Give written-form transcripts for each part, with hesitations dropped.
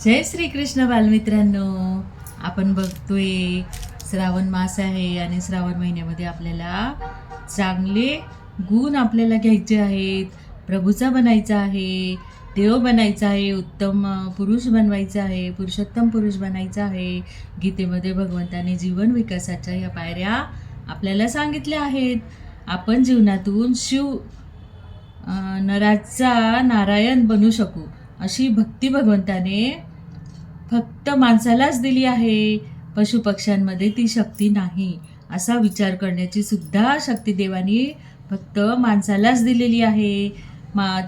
जय श्री कृष्ण बालमित्रांनो. आपण बघतोय श्रावण मास आहे आणि श्रावण महिन्यामध्ये आपल्याला चांगले गुण आपल्याला घ्यायचे आहेत. प्रभूचा बनायचा आहे, देव बनायचा आहे, उत्तम पुरुष बनवायचा आहे, पुरुषोत्तम पुरुष बनायचा आहे. गीतेमध्ये भगवंताने जीवन विकासाच्या या पायऱ्या आपल्याला सांगितल्या आहेत. आपण जीवनातून नराचा नारायण बनू शकू अशी भक्ती भगवंताने फक्त माणसालाच दिली आहे. पशुपक्ष्यांमध्ये ती शक्ती नाही. असा विचार करण्याची सुद्धा शक्ती देवानी फक्त माणसालाच दिलेली आहे.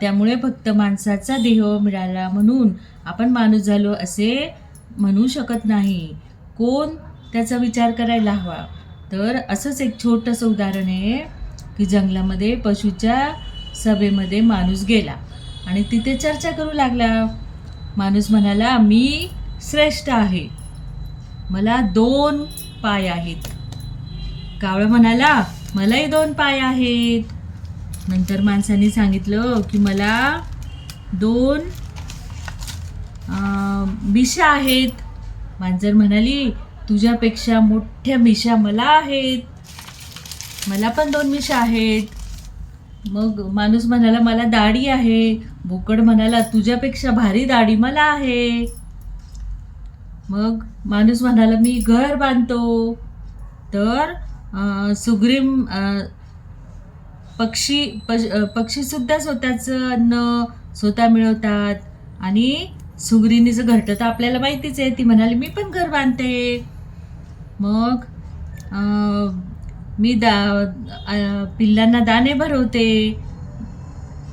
त्यामुळे फक्त माणसाचा देह मिळाला म्हणून आपण माणूस झालो असे म्हणू शकत नाही. कोण त्याचा विचार करायला हवा. तर असंच एक छोटंसं उदाहरण आहे की जंगलामध्ये पशुच्या सभेमध्ये माणूस गेला आणि तिथे चर्चा करू लागला. माणूस म्हणाला, मी श्रेष्ठ आहे, मला 2 पाय आहेत. कावळा म्हणाला, मलाही 2 पाय आहेत. नंतर माणसाने सांगितलं की मला 2 मिशा आहेत. मांजर म्हणाली, तुझ्यापेक्षा मोठ्या मिशा मला आहेत, मला पण 2 मिशा आहेत. मग माणूस म्हणाला, मला दाढी आहे. बोकड म्हणाला, तुझ्यापेक्षा भारी दाढी मला आहे. मग माणूस म्हणाला, मी घर बांधतो. तर सुग्रीम पक्षीसुद्धा स्वतःचं अन्न स्वतः मिळवतात. आणि सुग्रीणीचं घरटं तर आपल्याला माहितीच आहे. ती म्हणाली, मी पण घर बांधते. मग मी पिल्लांना दाणे भरवते,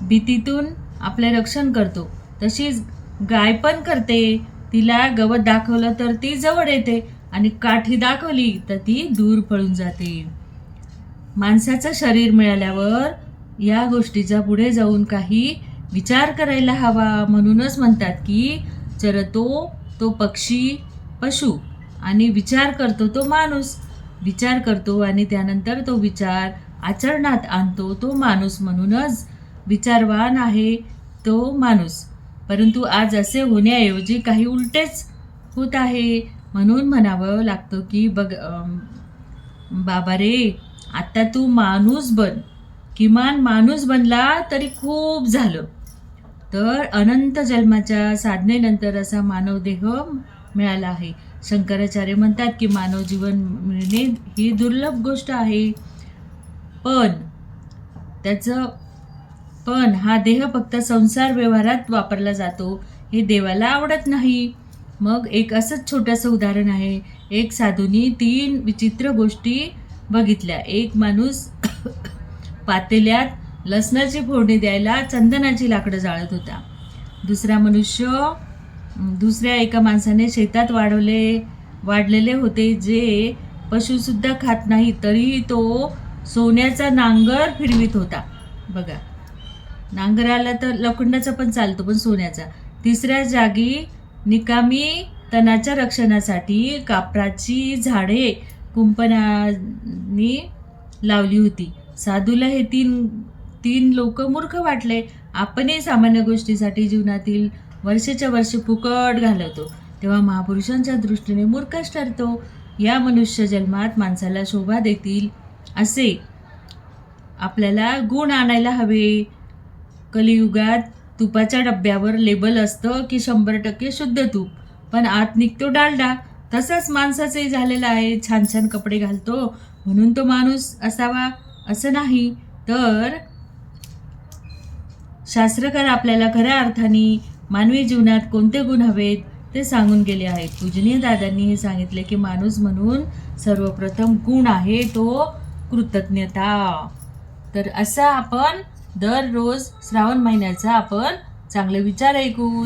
भीतीतून आपले रक्षण करतो. तशीच गाय पण करते. तिला गवत दाखवलं तर ती जवळ येते आणि काठी दाखवली तर ती दूर पळून जाते. माणसाचं शरीर मिळाल्यावर या गोष्टीचा पुढे जाऊन काही विचार करायला हवा. म्हणूनच म्हणतात की चरतो तो पक्षी पशु आणि विचार करतो तो माणूस. विचार करतो आणि त्यानंतर तो विचार आचरणात आणतो तो माणूस. म्हणूनच विचारवान आहे तो माणूस. परंतु आज असे होण्याऐवजी काही उलटेच होत आहे. म्हणून म्हणावं लागतं की बाबा रे, आता तू माणूस बन. किमान माणूस बनला तरी खूप झालं. तर अनंत जन्माच्या साधनेनंतर असा मानव देह मिळाला आहे. शंकराचार्य म्हणतात की मानव जीवन मिळणे ही दुर्लभ गोष्ट आहे. पण हा देह फक्त संसार व्यवहारात वापरला जातो, हे देवाला आवडत नाही. मग एक असंच छोटंसं उदाहरण आहे. एक साधूनी 3 विचित्र गोष्टी बघितल्या. एक माणूस पातेल्यात लसणाची फोडणी द्यायला चंदनाची लाकडं जाळत होता. दुसऱ्या एका माणसाने शेतात वाढलेले होते जे पशुसुद्धा खात नाही, तरीही तो सोन्याचा नांगर फिरवित होता. बघा, नांगराला तर लोखंडाचा पण चालतो, पण सोन्याचा. तिसऱ्या जागी निकामी तणाच्या रक्षणासाठी कापराची झाडे कुंपणांनी लावली होती. साधूला हे तीन लोक मूर्ख वाटले. आपणही सामान्य गोष्टीसाठी जीवनातील वर्षाच्या वर्ष फुकट घालवतो, तेव्हा महापुरुषांच्या दृष्टीने मूर्खच ठरतो. या मनुष्य जन्मात माणसाला शोभा देतील असे आपल्याला गुण आणायला हवे. कलियुगात तुपाच्या डब्यावर लेबल असतं की 100% शुद्ध तूप, पण आत निघतो डालडा. तसंच माणसाचंही झालेलं आहे. छान छान कपडे घालतो म्हणून तो माणूस असावा असं नाही. तर शास्त्रकार आपल्याला खऱ्या अर्थाने मानवी जीवनात कोणते गुण हवेत ते सांगून गेले आहेत. पूजनीय दादांनी हे सांगितले की माणूस म्हणून सर्वप्रथम गुण आहे तो कृतज्ञता. तर असा आपण दररोज श्रावण महिन्याचा आपण चांगले विचार ऐकू.